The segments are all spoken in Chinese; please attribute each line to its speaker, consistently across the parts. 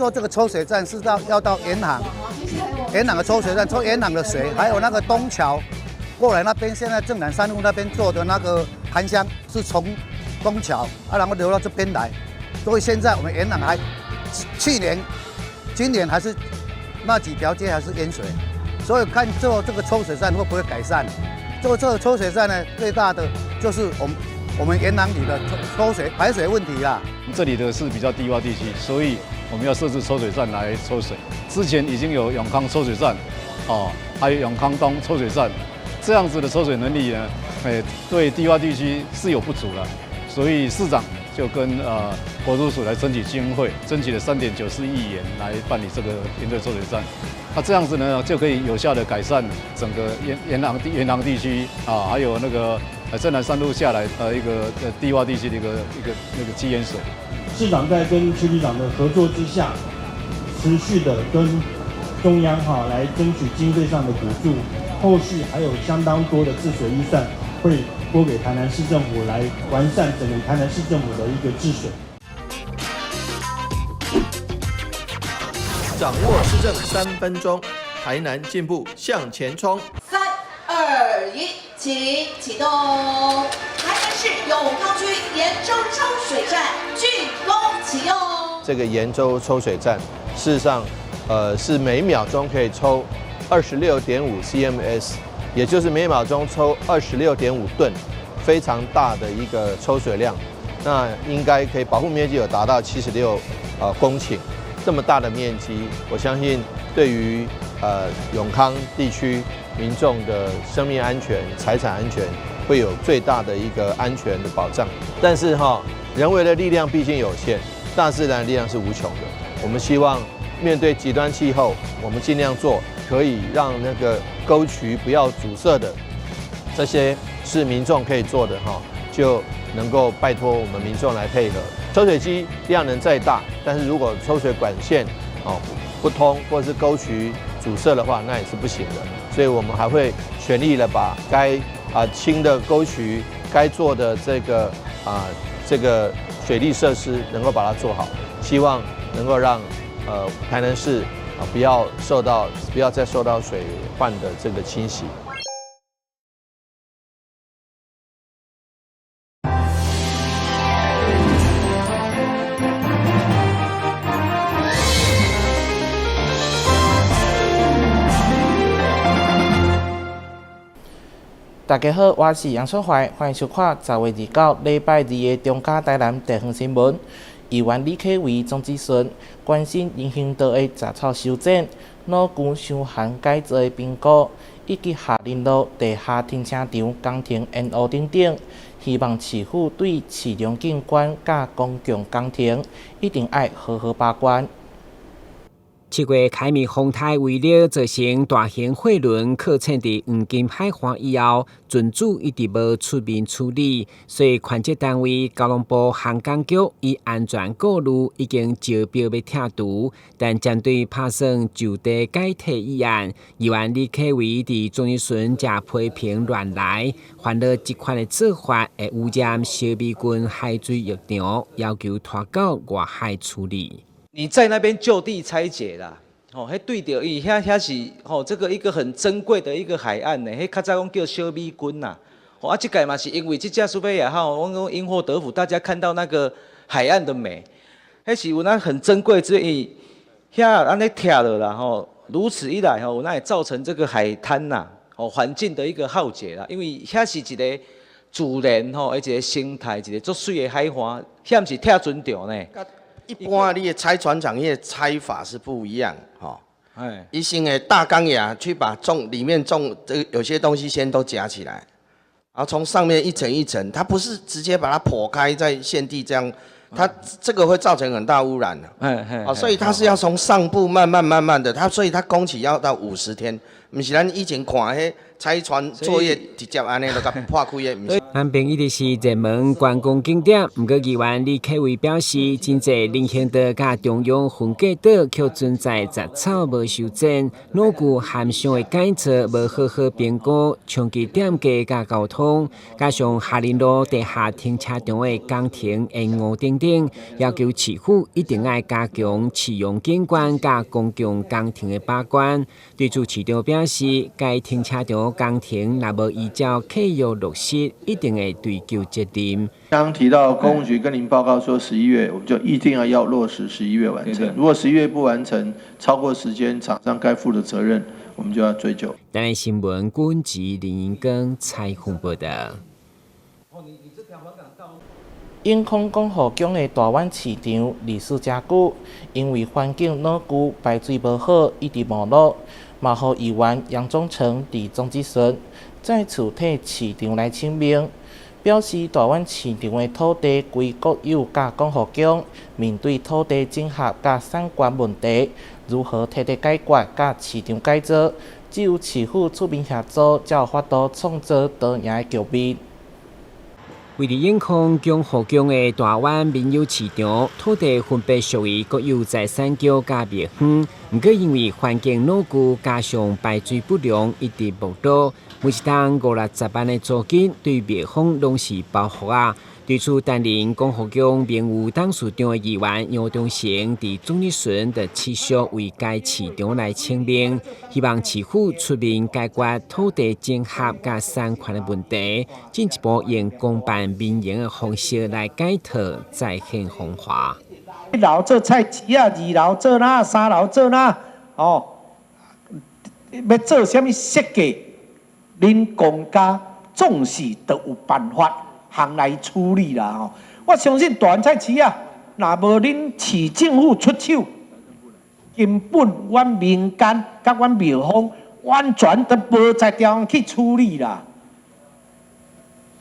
Speaker 1: 做这个抽水站是要到沿海的抽水站，抽沿海的水，还有那个东桥过来那边，现在正南山路那边做的那个盘箱是从东桥然后流到这边来，所以现在我们沿海今年还是那几条街还是淹水，所以看做这个抽水站会不会改善。做这个抽水站呢，最大的就是我们沿海里的排水问题啦。
Speaker 2: 这里的是比较低洼地区，所以我们要设置抽水站来抽水。之前已经有永康抽水站，还有永康东抽水站，这样子的抽水能力呢，对低洼地区是有不足了，所以市长就跟国土署来争取经费，争取了3.94亿元来办理这个应对抽水站。那这样子呢，就可以有效的改善整个沿航地区还有那个正南山路下来一个低洼地区的一个积淹水。
Speaker 3: 市长在跟区局长的合作之下，持续的跟中央来争取经费上的补助，后续还有相当多的治水预算会拨给台南市政府来完善整个台南市政府的一个治水。
Speaker 4: 掌握市政3分钟，台南进步向前冲。
Speaker 5: 3、2、1，请启动！台南市永康区延州抽水站竣工启用。
Speaker 4: 这个延州抽水站，事实上，是每秒钟可以抽26.5 CMS， 也就是每秒钟抽26.5吨，非常大的一个抽水量。那应该可以保护面积有达到76公顷。这么大的面积，我相信对于永康地区民众的生命安全、财产安全会有最大的一个安全的保障。但是人为的力量毕竟有限，大自然的力量是无穷的。我们希望面对极端气候，我们尽量做可以让那个沟渠不要阻塞的，这些是民众可以做的就能够拜托我们民众来配合。抽水机量能再大，但是如果抽水管线不通，或是沟渠阻塞的话，那也是不行的。所以我们还会全力的把该清的沟渠、该做的这个水利设施能够把它做好，希望能够让台南市不要再受到水患的这个侵袭。
Speaker 6: 大家好，我是杨春怀，欢迎收看10月29礼拜2的中嘉台南地方新闻。议员李克维总咨询关心人行道的杂草修剪、老旧伤寒改造的评估，以及下林路地下停车场工程延误等等。希望市府对市容景观甲公共工程一定要好好把关。
Speaker 7: 7月开密风台为了造成大型货轮靠浅伫黄金海岸以后，船主一直无出面处理，所以权责单位交通部航港局以安全顾虑已经招标要拆除，但针对拍算就地解体议案，议员李克维伫总咨询才批评乱来，犯了这款的做法会污染小美军海水浴场，要求拖到外海处理。
Speaker 8: 你在那边就地拆解啦，迄对着伊遐是这个一个很珍贵的一个海岸呢，迄较早讲叫小美军呐，这届嘛是因为这架苏菲亚号，我讲因祸得福，大家看到那个海岸的美，迄是有那很珍贵之意，遐安尼拆了啦如此一来那也造成这个海滩呐环境的一个浩劫啦，因为遐是一个自然一个生态，一个足水的海岸，遐毋是拆船场呢。
Speaker 9: 一般你的拆船厂业拆法是不一样一先的大钢牙去把里面有些东西先都夹起来，然后从上面一层一层，它不是直接把它剖开在现地这样，它这个会造成很大污染的。所以它是要从上部慢慢的，所以它工期要到50天，不是咱以前看迄拆船作业直接安尼就甲破开的。
Speaker 7: 旁边一直是热门观光景点，不过议员李克伟表示，真济林兴岛甲中央分隔岛却存在杂草无修整、路具含上的改造无好好评估、长期点价甲交通，加上下林路地下停车场的工程延误等等，要求市府一定要加强市容景观甲公共工程的把关。对此，市长表示，该停车场工程若无依照契约落实，一定会追究责任。
Speaker 4: 刚刚提到公务局跟您报告说11月，我们就一定要落实11月完成。如果11月不完成，超过时间，厂商该负的责任，我们就要追究。
Speaker 7: 台南新闻军籍林英庚采访报道。
Speaker 6: 永康广河宫的大湾市场历史真久，因为环境老旧、排水无好，一直没落。嘛，予议员杨宗成伫总之时再次替市场来请命，表示大湾市场的土地归国有甲广河宫，面对土地整合甲产权问题，如何彻底解决甲市场改造，只有市府出面协助，才有法度创造多赢的局面。
Speaker 7: 位于永康共和宫的大湾民有市场，土地分别属于国有财产局甲灭园，不过因为环境老旧，加上排水不良，一直没落。每一档5-60万的租金，对灭园拢是包袱啊。对此，担任共和宫民有董事长的议员杨忠成伫总日巡的持续为该市场来请命，希望市府出面解决土地整合甲产权的问题，进一步用公办民营的方式来改套，再现风华。
Speaker 10: 1楼做菜市啊，2楼做哪，3楼做哪，哦，要做什么设计，恁公家总是都有办法。行来处理啦吼，我相信大湾菜市啊，若无恁市政府出手，根本阮民间甲阮庙方完全都无在地方去处理啦。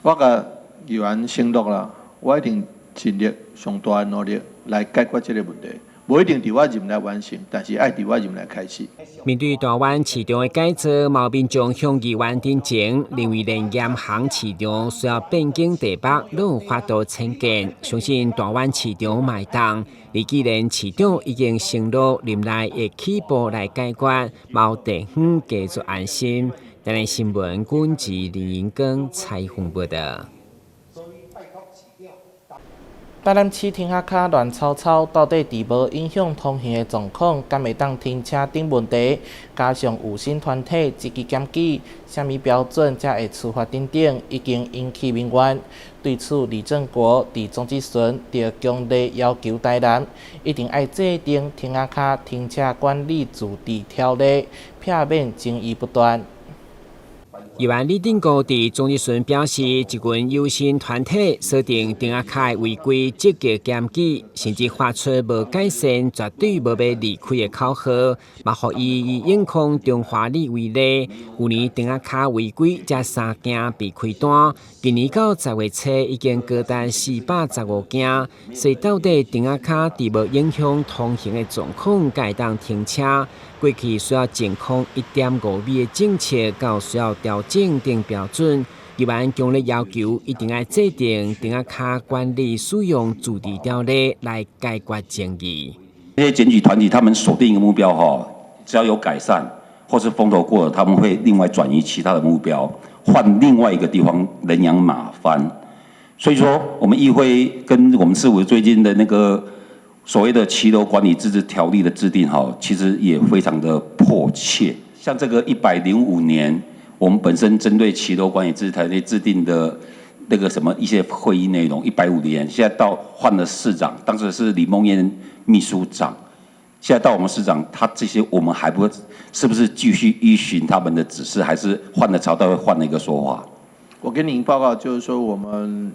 Speaker 4: 我甲议员承诺啦，我一定尽力上大的努力来解决这个问题。无一定伫我任来完成，但是爱伫我任来开始。
Speaker 7: 面对大湾市场的改造，毛民众向议员တင်情，认为连盐行市场需要变更地北，都有法度僭建，相信大湾市场卖当。而既然市长已经承诺任内会起步来解决，毛地方继续安心。台南新闻军籍林英庚采访报道。
Speaker 6: 台南市停车卡乱糟糟，到底伫无影响通行的状况，敢会当停车等问题？加上有心团体积极检举，什么标准才会处罚等等，已经引起民怨。对此，李正国伫总之巡就强烈要求台南一定要制定停车卡停车管理自治条例，避免争议不断。
Speaker 7: 议员李定国伫总日巡表示，一群有心团体锁定停车卡违规，积极检举，甚至发出无改善、绝对无要离开的口号。嘛，互伊以永康中华里为例，去年停车卡违规才3件被开单，今年到10月初已经高达415件。所以到底停车卡伫无影响通行的状况，该当停车？过去需要健康1.5米的政策，到需要调整定标准。议员强烈要求一定要制定停车卡管理使用自治条例来解决争议。
Speaker 11: 这些检举团体他们锁定一个目标哈，只要有改善或是风头过了，他们会另外转移其他的目标，换另外一个地方人仰马翻。所以说，我们议会跟我们市府最近的那个所谓的骑楼管理自治条例的制定哈，其实也非常的迫切。像这个105年，我们本身针对骑楼管理自治条例制定的那个什么一些会议内容，150年，现在到换了市长，当时是李梦燕秘书长，现在到我们市长，他这些我们还不是不是继续依循他们的指示，还是换了朝代会换了一个说法？
Speaker 4: 我跟您报告就是说，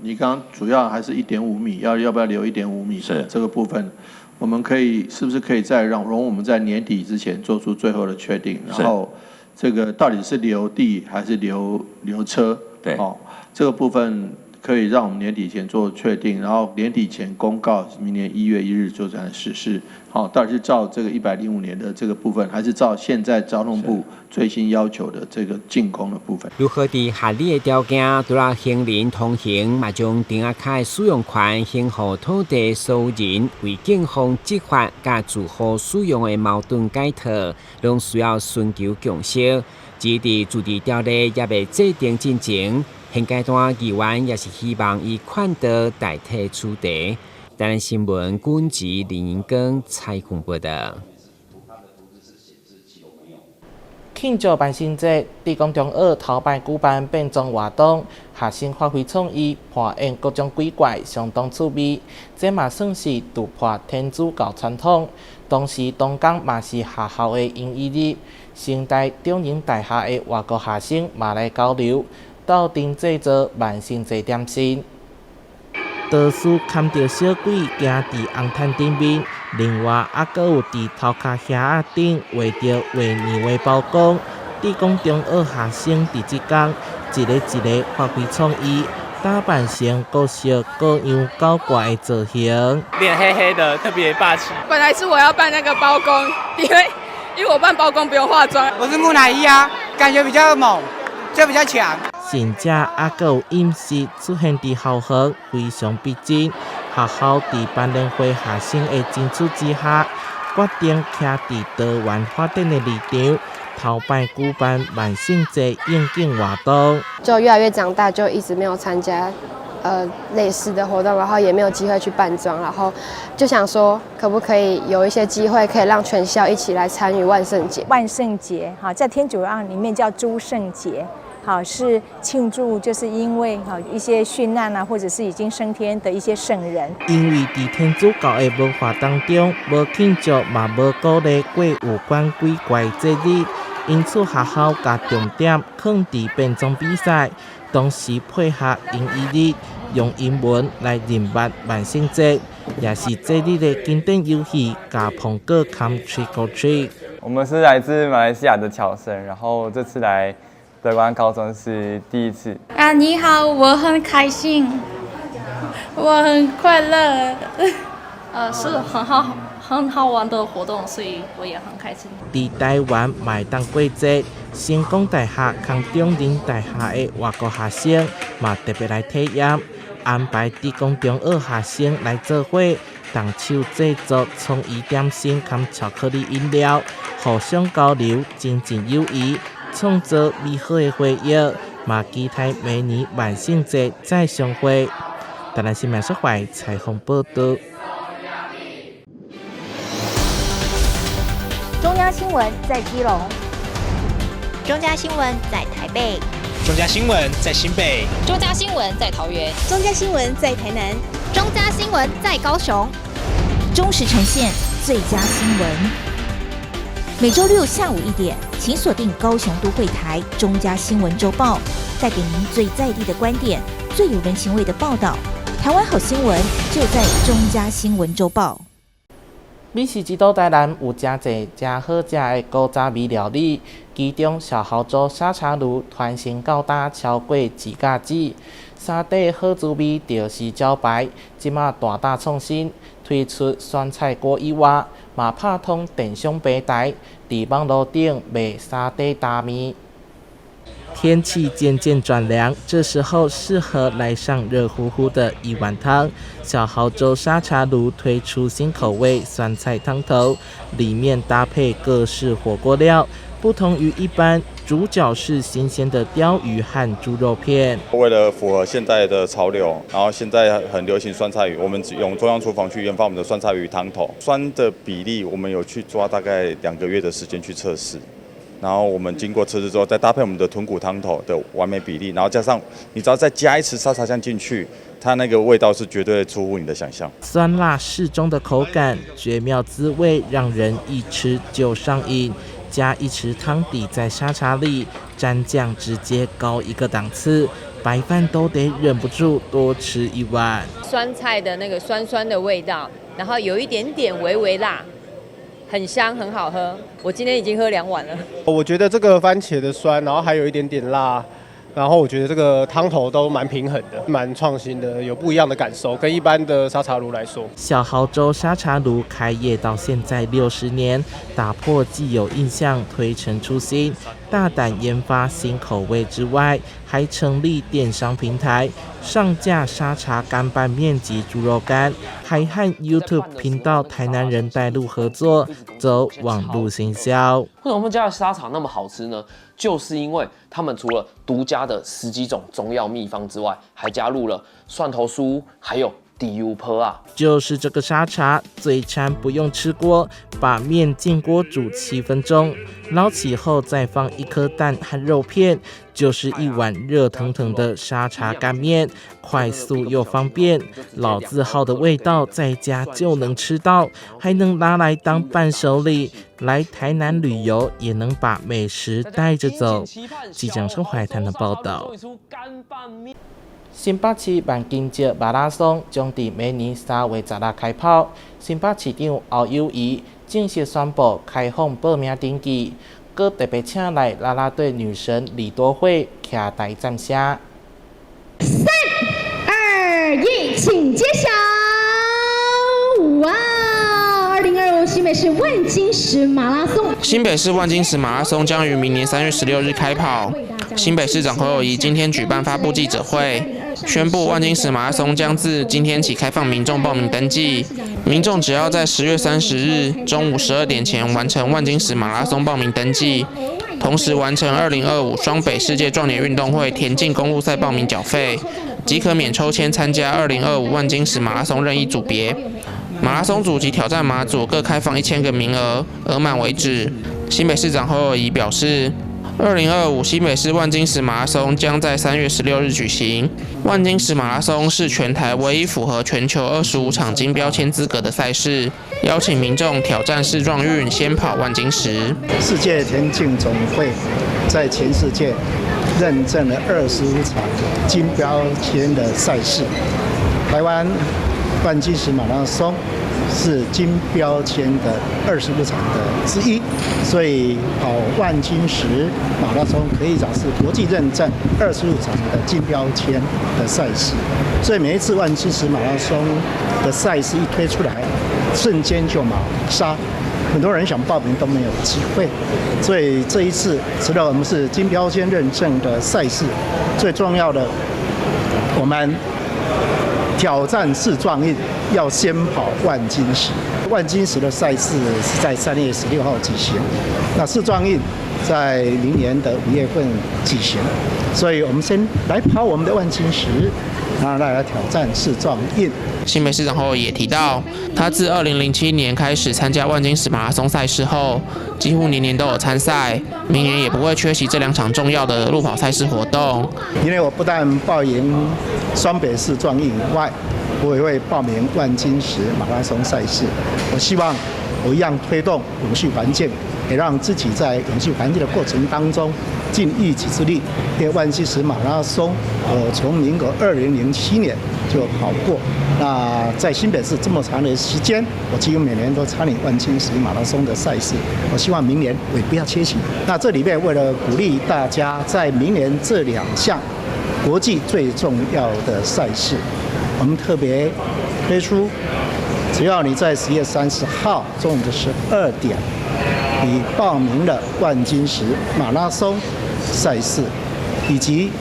Speaker 4: 你刚刚主要还是1.5米，要不要留1.5米？是这个部分，我们是不是可以再容我们在年底之前做出最后的确定？然后这个到底是留地还是留车？对，哦，这个部分可以让我们年底前做确定，然后年底前公告明年1月1日作战实施。好，到底是照这个105年的这个部分，还是照现在交通部最新要求的这个进攻的部分？
Speaker 7: 如何在合理的条件，除了行人通行，嘛将丁阿凯使用权献予土地所有人，为警方执法甲自豪使用的矛盾解脱，拢需要寻求共识。至于自治条例也未制定进前，现阶段议员也是希望以劝导代替处理。台湾新闻军籍林英光采访报道。
Speaker 6: 庆祝万圣节，地公中学头摆举办变装活动，学生发挥创意，扮演各种鬼怪，相当趣味。这嘛算是突破天主教传统。当时东港嘛是学校的英语日，成大中英大学的外国学生嘛来交流，斗阵制作万圣节点心。多数看到小鬼行伫红毯顶面，另外还阁有伫头壳遐顶画着画年画包公。地公中学学生伫即天一个一个发挥创意，打扮成各式各样搞怪的造型，
Speaker 12: 脸黑黑的，特别霸气。
Speaker 13: 本来是我要扮那个包公，因为我扮包公不用化妆。
Speaker 12: 我是木乃伊啊，感觉比较猛，就比较强。
Speaker 6: 甚至还阁有饮食出现伫校园，非常逼真。学校伫班联会学生的争取之下，决定徛伫桃园发展的立场，头摆举办万圣节应景活动。
Speaker 14: 就越来越长大，就一直没有参加类似的活动，然后也没有机会去扮装，然后就想说，可不可以有一些机会，可以让全校一起来参与万圣节？
Speaker 15: 万圣节，好，在天主教里面叫诸圣节。好，是庆祝，就是因为好一些殉难啊，或者是已经升天的一些圣人。
Speaker 6: 因为伫天主教的文化当中，无庆祝嘛无鼓励过有关鬼怪节日，因此学校甲重点放伫变装比赛，同时配合英语日，用英文来认捌万圣节，也是节日的经典游戏——甲碰果砍 Trick or Treat。
Speaker 16: 我们是来自马来西亚的侨生，然后这次来德观高中是第一次。
Speaker 17: 你好，我很开心，我很快乐，是很好玩的活动，所以我也很开心。
Speaker 6: 伫台湾麦当过节，成功大学和中林大学的外国学生嘛特别来体验，安排地公中学学生来做伙，动手制作创意点心和巧克力饮料，互相交流，增进友谊。创造美好的回忆，嘛期待明年万圣节再相会。台南新闻社会采访报道。
Speaker 18: 中央新闻在基隆，中嘉新闻在台北，
Speaker 19: 中嘉新闻在新北，
Speaker 20: 中嘉新闻在桃园，
Speaker 18: 中嘉新闻在台南，
Speaker 20: 中嘉新闻在高雄，
Speaker 18: 忠实呈现最佳新闻。每周六下午1点，请锁定高雄都会台中嘉新闻周报，带给您最在地的观点，最有人情味的报道。台湾好新闻就在中嘉新闻周报。
Speaker 6: 美食之都台南有真侪真好食的古早味料理，其中小豪州沙茶炉传承到大超过2甲子，三底好滋味就是招牌，即马大大创新，推出酸菜锅以外，嘛拍通电商平台，伫网络顶卖三底大面。天气渐渐转凉，这时候适合来上热乎乎的一碗汤。小豪州沙茶炉推出新口味酸菜汤头，里面搭配各式火锅料，不同于一般，主角是新鲜的鲷鱼和猪肉片。
Speaker 21: 为了符合现在的潮流，然后现在很流行酸菜鱼，我们用中央厨房去研发我们的酸菜鱼汤头。酸的比例我们有去抓大概2个月的时间去测试。然后我们经过测试之后，再搭配我们的豚骨汤头的完美比例，然后加上你只要再加一匙沙茶酱进去，它那个味道是绝对出乎你的想象。
Speaker 6: 酸辣适中的口感，绝妙滋味，让人一吃就上瘾。加一匙汤底在沙茶里，蘸酱直接高一个档次，白饭都得忍不住多吃一碗。
Speaker 22: 酸菜的那个酸酸的味道，然后有一点点微微辣。很香，很好喝。我今天已经喝2碗了。
Speaker 23: 我觉得这个番茄的酸，然后还有一点点辣，
Speaker 1: 然后我觉得这个汤头都蛮平衡的，蛮创新的，有不一样的感受，跟一般的沙茶炉来说。
Speaker 6: 小豪州沙茶炉开业到现在60年，打破既有印象，推陈出新，大胆研发新口味之外，还成立电商平台，上架沙茶干拌面及猪肉干，还和 YouTube 频道台南人带路合作，走网路行销。
Speaker 2: 为什么我们家的沙茶那么好吃呢？就是因为他们除了独家的10几种中药秘方之外，还加入了蒜头酥，还有DU 坡啊。
Speaker 6: 就是这个沙茶，嘴馋不用吃锅，把面进锅煮7分钟，捞起后再放1颗蛋和肉片，就是一碗热腾腾的沙茶干面，快速又方便，老字号的味道在家就能吃到，还能拿来当伴手礼。来台南旅游也能把美食带着走。记者陈怀台的报道。新北市万金节马拉松将在明年3月10日开跑，新北市长侯友宜正式宣布开放报名登记，佮特别请来啦啦队女神李多慧徛台站写。3、
Speaker 23: 2、1，请揭晓！哇！2025新北市万金石马拉松，
Speaker 24: 新北市万金石马拉松将于明年3月16日开跑。新北市长侯友宜今天举办发布记者会，宣布万金石马拉松将自今天起开放民众报名登记。民众只要在10月30日中午12点前完成万金石马拉松报名登记，同时完成2025双北世界壮年运动会田径公路赛报名缴费，即可免抽签参加2025万金石马拉松任意组别。马拉松组及挑战马组各开放1000个名额，额满为止。新北市长侯友宜表示，2025新北市万金石马拉松将在3月16日举行。万金石马拉松是全台唯一符合全球25场金标签资格的赛事，邀请民众挑战世壮运，先跑万金石。
Speaker 25: 世界田径总会在全世界认证了25场金标签的赛事，台湾万金石马拉松是金标签的25场的之一，所以跑万金石马拉松可以讲是国际认证25场的金标签的赛事。所以每一次万金石马拉松的赛事一推出来，瞬间就秒杀，很多人想报名都没有机会。所以这一次除了我们是金标签认证的赛事，最重要的我们挑战世壮运要先跑万金石，万金石的赛事是在3月16号举行，那世壮运在明年的5月份举行，所以我们先来跑我们的万金石，然后来挑战世壮运。
Speaker 24: 新北市长侯友宜也提到，他自2007年开始参加万金石马拉松赛事后，几乎年年都有参赛，明年也不会缺席这2场重要的路跑赛事活动。
Speaker 25: 因为我不但报名双北市壮运以外，我也会报名万金石马拉松赛事。我希望我一样推动永续环境，也让自己在永续环境的过程当中尽一己之力。因为万金石马拉松，我从民国2007年就跑过。那在新北市这么长的时间，我几乎每年都参与万金石马拉松的赛事。我希望明年我也不要缺席。那这里面为了鼓励大家在明年这2项国际最重要的赛事，我们特别推出，只要你在10月30号中午的12点，你报名了万金石马拉松赛事，以及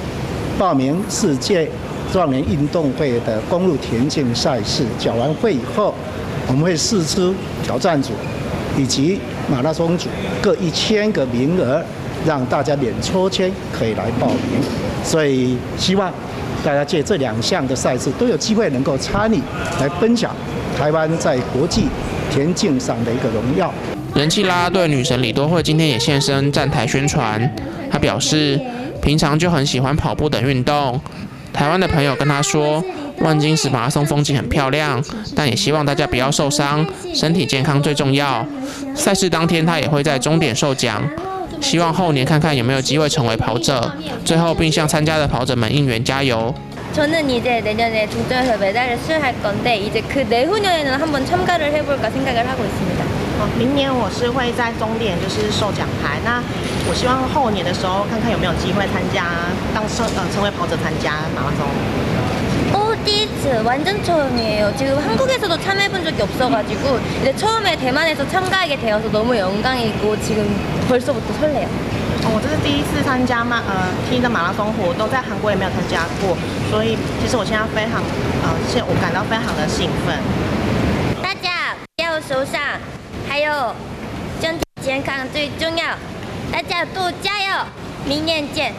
Speaker 25: 报名世界壮年运动会的公路田径赛事，缴完会以后，我们会释出挑战组以及马拉松组各1000个名额，让大家免抽签可以来报名。所以希望大家借这2项的赛事都有机会能够参与，来分享台湾在国际田径上的一个荣耀。
Speaker 24: 人气啦啦队女神李多慧今天也现身站台宣传，她表示平常就很喜欢跑步等运动。台湾的朋友跟他说，万金石马拉松风景很漂亮，但也希望大家不要受伤，身体健康最重要。赛事当天他也会在终点授奖，希望后年看看有没有机会成为跑者。最后并向参加的跑者们应援加油。
Speaker 26: 저는 이제 내년에 동점에서 메달을 수여할 건데 이제 그 내후년에는 한번 참가를 해볼까 생각을 하고 있습니다.
Speaker 3: 明年我是会在终点就是授奖牌，那我希望后年的时候看看有没有机会参加成为跑者参加马拉松。
Speaker 26: 디스 완전 처음이에요. 지금 한국에서도 참여해본 적이 없어가지고 이제 처음에 대만에서 참가하게 되어서 너무 영광이고 지금 벌써부터 설레요.
Speaker 3: 我这是第一次参加T 的马拉松活动，在韩国也没有参加过，所以其实我现在非常我感到非常的兴奋。
Speaker 26: 大家不要受伤，还有身体健康最重要，大家都加油，明年见。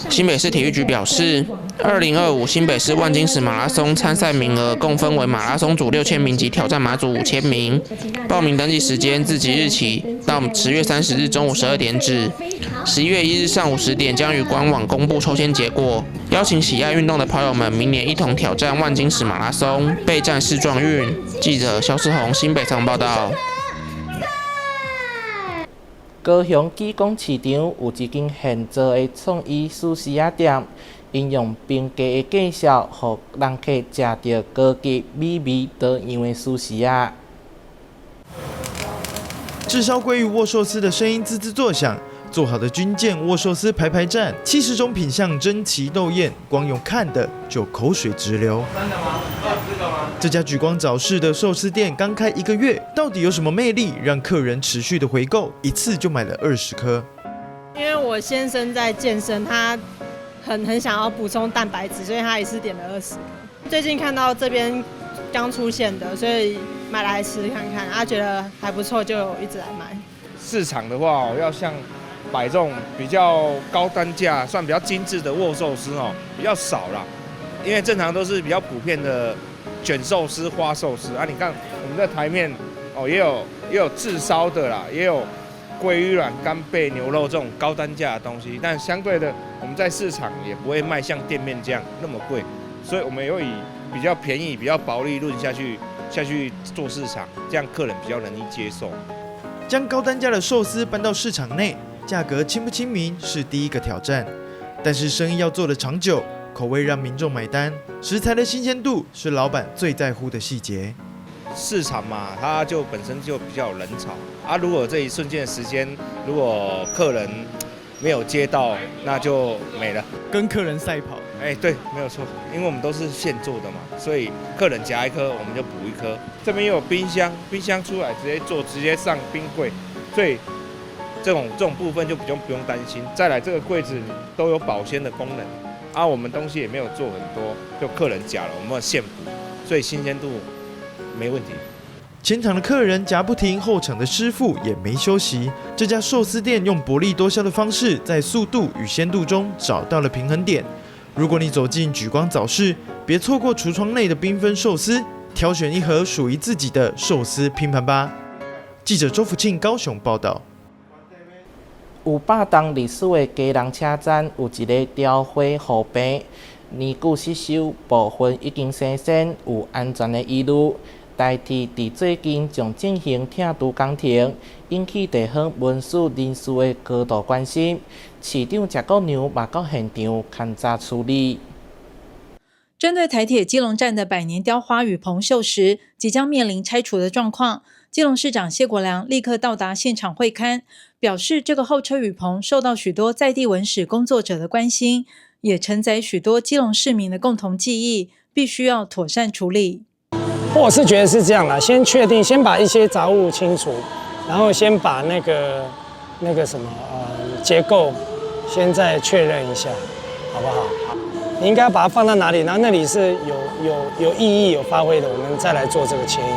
Speaker 24: 新北市体育局表示，2025新北市万金石马拉松参赛名额共分为马拉松组6000名及挑战马组5000名。报名登记时间自即日起到10月30日中午12点止，11月1日上午10点将于官网公布抽签结果。邀请喜爱运动的跑友们明年一同挑战万金石马拉松，备战世壮运。记者肖世宏新北采访报道。
Speaker 6: 高雄技工市场有一间现做的创意素食仔店，应用平价的价销，让人客食到高级美味多样的素食仔。
Speaker 5: 炙烧鲑鱼握寿司的声音滋滋作响，做好的军舰握寿司排站，70种品相争奇斗艳，光用看的就口水直流。真的吗？20个吗？这家举光早市的寿司店刚开1个月，到底有什么魅力让客人持续的回购，一次就买了20颗？
Speaker 8: 因为我先生在健身，他很想要补充蛋白质，所以他一次点了20颗。最近看到这边刚出现的，所以买来吃看看，他觉得还不错，就一直来买。
Speaker 9: 市场的话，要像摆这种比较高单价、算比较精致的握寿司比较少啦，因为正常都是比较普遍的卷寿司、花寿司啊。你看我们的台面也有炙烧的啦，也有鲑鱼卵、干贝、牛肉这种高单价的东西，但相对的，我们在市场也不会卖像店面这样那么贵，所以我们也会以比较便宜、比较薄利润下去做市场，这样客人比较容易接受。
Speaker 5: 将高单价的寿司搬到市场内，价格亲不亲民是第一个挑战，但是生意要做得长久，口味让民众买单，食材的新鲜度是老板最在乎的细节。
Speaker 9: 市场嘛，它就本身就比较有人潮啊。如果这一瞬间的时间，如果客人没有接到，那就没了，
Speaker 5: 跟客人赛跑。
Speaker 9: 对，没有错，因为我们都是现做的嘛，所以客人夹1颗，我们就补1颗。这边又有冰箱出来直接做，直接上冰柜，所以这种部分就比较不用担心。再来，这个柜子都有保鲜的功能啊，我们东西也没有做很多，就客人夹了，我们要现补，所以新鲜度没问题。
Speaker 5: 前场的客人夹不停，后场的师傅也没休息。这家寿司店用薄利多销的方式，在速度与鲜度中找到了平衡点。如果你走进举光早市，别错过橱窗内的缤纷寿司，挑选一盒属于自己的寿司拼盘吧。记者周福庆高雄报道。
Speaker 6: 有100栋历史的家人车站有一个雕花护坪，年久失修，部分已经生锈，有安全的疑虑。代替伫最近将进行铁路工程，引起地方文书人士的高度关心。市长贾国良嘛到现场勘查处理。
Speaker 10: 针对台铁基隆站的百年雕花雨棚锈蚀，即将面临拆除的状况，基隆市长谢国良立刻到达现场会勘，表示这个候车雨棚受到许多在地文史工作者的关心，也承载许多基隆市民的共同记忆，必须要妥善处理。
Speaker 11: 我是觉得是这样啦，先确定，先把一些杂物清除，然后先把那个结构，先再确认一下，好不好？你应该把它放到哪里？然后那里是有意义、有发挥的，我们再来做这个牵引。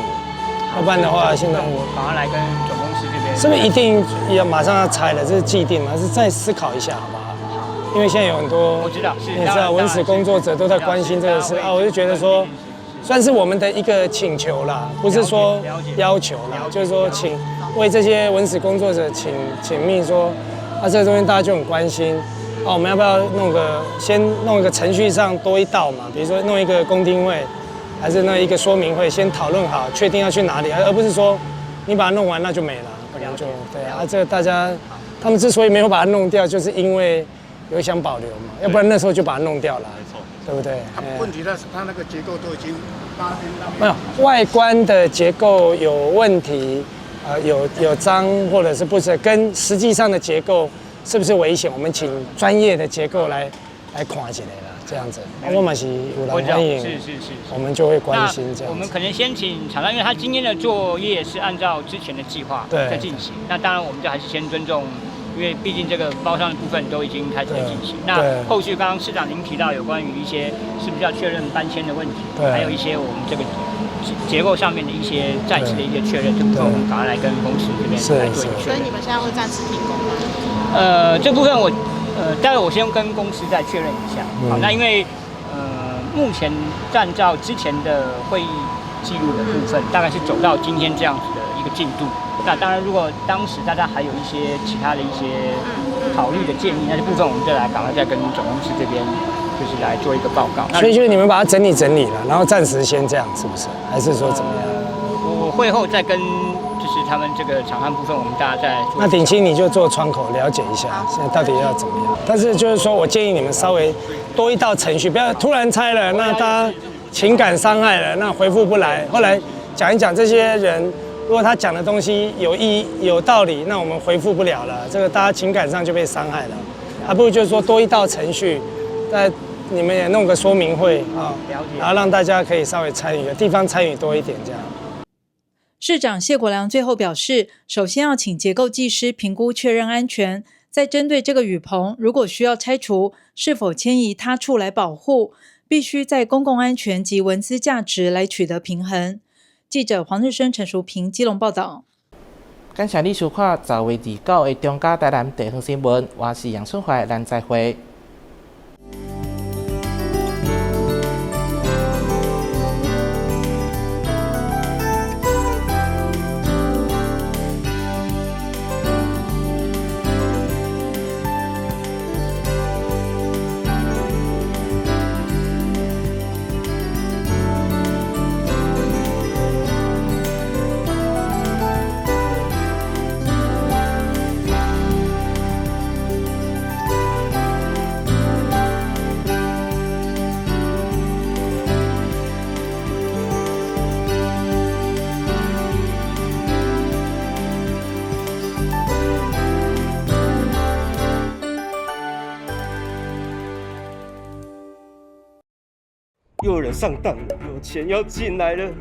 Speaker 11: 要不然的话，现在
Speaker 12: 我赶快来跟总公司这边，
Speaker 11: 是不是一定要马上要拆了？这是既定吗？还是再思考一下，好不好？因为现在有很多，
Speaker 12: 我知道，
Speaker 11: 你知道文史工作者都在关心这个事啊，我就觉得说。算是我们的一个请求啦，不是说要求啦，就是说请为这些文史工作者请命说，这个东西大家就很关心，我们要不要先弄一个程序上多一道嘛？比如说弄一个公听会，还是弄一个说明会，先讨论好，确定要去哪里，而不是说你把它弄完那就没了，可能就对啊。这个大家他们之所以没有把它弄掉，就是因为有想保留嘛，要不然那时候就把它弄掉了。对不对？
Speaker 27: 问题是它那个结构都已经
Speaker 11: 没有外观的结构有问题，有脏或者是不是跟实际上的结构是不是危险？我们请专业的结构来看起来啦，这样子。我们是有人欢迎，
Speaker 4: 是，
Speaker 11: 我们就会关心这样子。
Speaker 4: 我们可能先请厂商，因为他今天的作业是按照之前的计划在进行。那当然，我们就还是先尊重。因为毕竟这个包商的部分都已经开始在进行，那后续刚刚市长您提到有关于一些是不是要确认搬迁的问题，还有一些我们这个结构上面的一些再次的一些确认，这部分我们赶快来跟公司这边来做一个确认。
Speaker 3: 所以你们现在会暂时停工吗？
Speaker 4: 这部分待会我先跟公司再确认一下。好，那因为目前按照之前的会议记录的部分，大概是走到今天这样子的一个进度。那当然，如果当时大家还有一些其他的一些考虑的建议，那这部分我们就来赶快再跟总公司这边就是来做一个报告。
Speaker 11: 所以就是你们把它整理了，然后暂时先这样，是不是？还是说怎么样？
Speaker 4: 我会后再跟就是他们这个厂商部分，我们大家再做。
Speaker 11: 那鼎清你就做窗口了解一下，现在到底要怎么样？但是就是说我建议你们稍微多一道程序，不要突然拆了，那大家情感伤害了，那回复不来。后来讲一讲这些人。如果他讲的东西有意义、有道理，那我们回复不了了，这个大家情感上就被伤害了。还不如就是说多一道程序，在你们也弄个说明会啊，然后让大家可以稍微参与，地方参与多一点这样。
Speaker 10: 市长谢国良最后表示，首先要请结构技师评估确认安全，再针对这个雨棚，如果需要拆除，是否迁移他处来保护，必须在公共安全及文资价值来取得平衡。记者黄日升、陈淑平基隆报道。
Speaker 6: 感谢你收看10月29日的中嘉台南地方新闻，我是杨春怀，咱再会。
Speaker 7: 又有人上当了，有钱要进来了。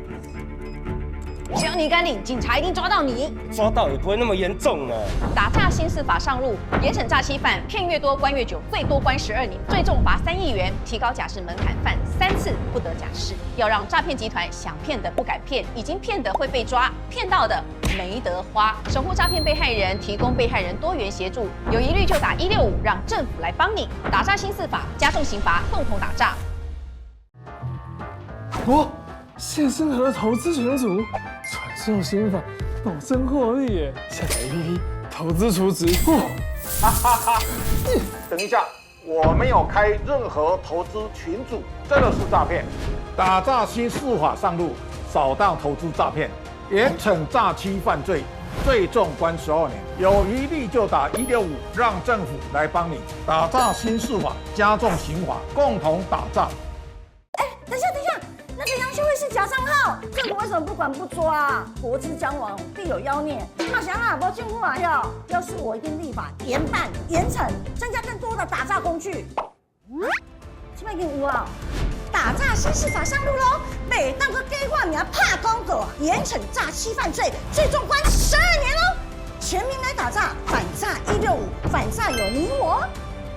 Speaker 13: 只要你敢领，警察一定抓到你。
Speaker 7: 抓到也不会那么严重啊。
Speaker 13: 打诈新司法上路，严审诈欺犯，骗越多关越久，最多关12年，最重罚3亿元，提高假释门槛，犯3次不得假释。要让诈骗集团想骗的不敢骗，已经骗的会被抓，骗到的没得花。守护诈骗被害人，提供被害人多元协助，有疑虑就打165，让政府来帮你。打诈新司法，加重刑罚，共同打诈。
Speaker 14: 现身河投资群组，传授心法，保证获利耶！下载 APP， 投资储值。
Speaker 15: 等一下，我没有开任何投资群组，这个是诈骗。打诈新司法上路，扫荡投资诈骗，严惩诈欺犯罪，最重关12年。有疑虑就打165，让政府来帮你。打诈新司法，加重刑罚，共同打诈。
Speaker 16: 等一下。那个杨秀慧是假账号，政府为什么不管不抓啊？国之将亡，必有妖孽。那想啊，不政府啊要是我一定立法严办严惩，增加更多的打诈工具。这边有啊，打诈新司法上路喽！北当个给我名怕公狗，严惩诈欺犯罪，最重关12年喽！全民来打诈，反诈165，反诈有你我。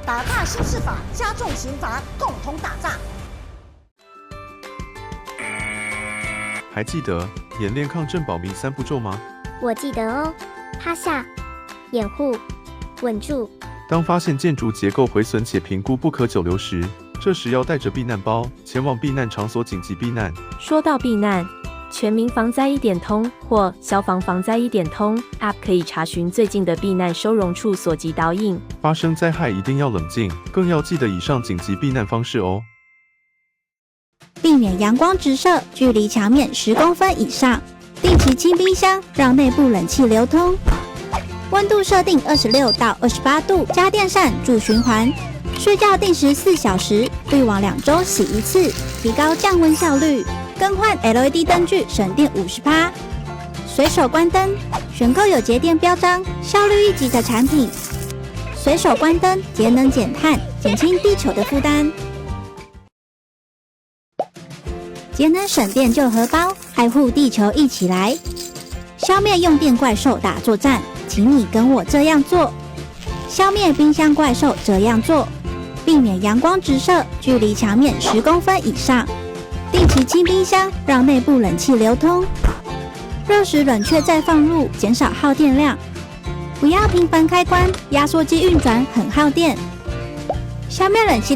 Speaker 16: 打诈新司法，加重刑罚，共同打诈。
Speaker 27: 还记得演练抗震保民3步骤吗？
Speaker 28: 我记得哦，趴下、掩护、稳住。
Speaker 27: 当发现建筑结构毁损且评估不可久留时，这时要带着避难包前往避难场所紧急避难。
Speaker 29: 说到避难，全民防灾1点通或消防防灾1点通 App 可以查询最近的避难收容处所及导引。
Speaker 27: 发生灾害一定要冷静，更要记得以上紧急避难方式哦。
Speaker 28: 避免阳光直射，距离墙面10公分以上。定期清冰箱，让内部冷气流通。温度设定26到28度，家电扇助循环。睡觉定时4小时，滤网2周洗1次，提高降温效率。更换 LED 灯具，省电50%。随手关灯，选购有节电标章、效率1级的产品。随手关灯，节能减碳，减轻地球的负担。节能省电救荷包，爱护地球一起来。消灭用电怪兽打作战，请你跟我这样做。消灭冰箱怪兽这样做，避免阳光直射，距离墙面10公分以上。定期清冰箱，让内部冷气流通。热时冷却再放入，减少耗电量。不要频繁开关，压缩机运转很耗电。消灭冷气